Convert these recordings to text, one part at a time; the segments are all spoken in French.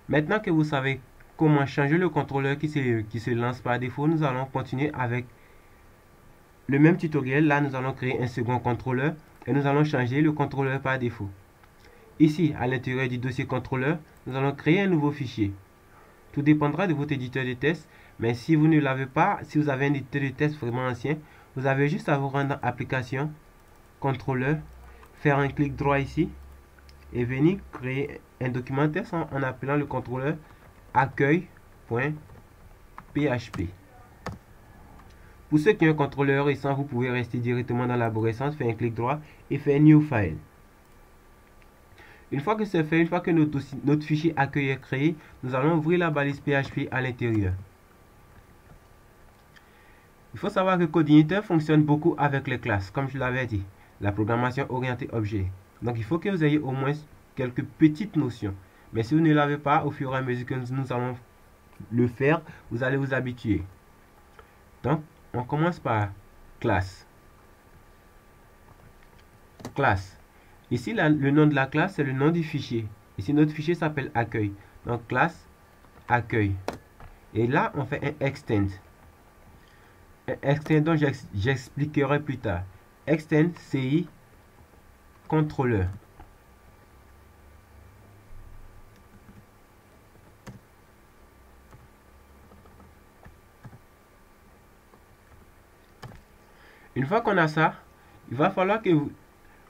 Maintenant que vous savez comment changer le contrôleur qui se lance par défaut, nous allons continuer avec le même tutoriel. Là, nous allons créer un second contrôleur et nous allons changer le contrôleur par défaut. Ici, à l'intérieur du dossier contrôleur, nous allons créer un nouveau fichier. Tout dépendra de votre éditeur de test, mais si vous ne l'avez pas, si vous avez un éditeur de test vraiment ancien, vous avez juste à vous rendre dans Application, Contrôleur, faire un clic droit ici et venir créer un document test en appelant le contrôleur accueil.php. Pour ceux qui ont un contrôleur récent, vous pouvez rester directement dans l'arborescence, faire un clic droit et faire New File. Une fois que c'est fait, une fois que notre fichier accueil est créé, nous allons ouvrir la balise PHP à l'intérieur. Il faut savoir que Codeigniter fonctionne beaucoup avec les classes, comme je l'avais dit, la programmation orientée objet. Donc il faut que vous ayez au moins quelques petites notions. Mais si vous ne l'avez pas, au fur et à mesure que nous allons le faire, vous allez vous habituer. Donc, on commence par classe. Classe. Ici, le nom de la classe, c'est le nom du fichier. Ici, notre fichier s'appelle accueil. Donc, classe, accueil. Et là, on fait un extend. Un extend dont j'expliquerai plus tard. Extend, CI, contrôleur. Une fois qu'on a ça, il va falloir que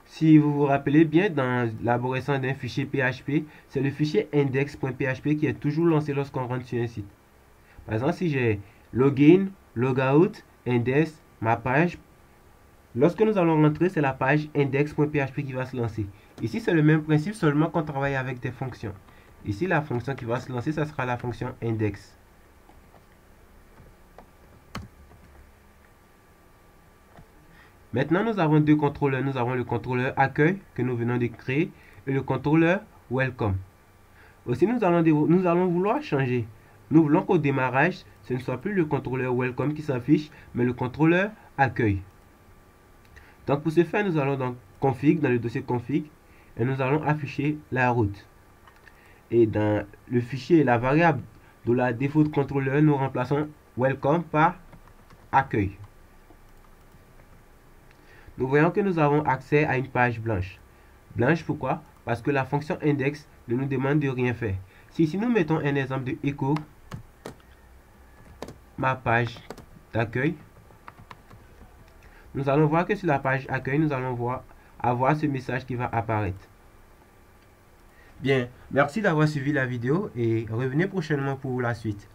si vous vous rappelez bien, dans l'arborescence d'un fichier PHP, c'est le fichier index.php qui est toujours lancé lorsqu'on rentre sur un site. Par exemple, si j'ai login, logout, index, ma page, lorsque nous allons rentrer, c'est la page index.php qui va se lancer. Ici, c'est le même principe, seulement qu'on travaille avec des fonctions. Ici, la fonction qui va se lancer, ça sera la fonction index. Maintenant, nous avons deux contrôleurs. Nous avons le contrôleur accueil que nous venons de créer et le contrôleur welcome. Aussi, nous allons vouloir changer. Nous voulons qu'au démarrage, ce ne soit plus le contrôleur welcome qui s'affiche, mais le contrôleur accueil. Donc, pour ce faire, nous allons dans config, dans le dossier config, et nous allons afficher la route. Et dans le fichier, la variable de la défaut de contrôleur, nous remplaçons welcome par accueil. Nous voyons que nous avons accès à une page blanche. Blanche, pourquoi? Parce que la fonction index ne nous demande de rien faire. Si nous mettons un exemple de echo, ma page d'accueil, nous allons voir que sur la page accueil, nous allons avoir ce message qui va apparaître. Bien, merci d'avoir suivi la vidéo et revenez prochainement pour la suite.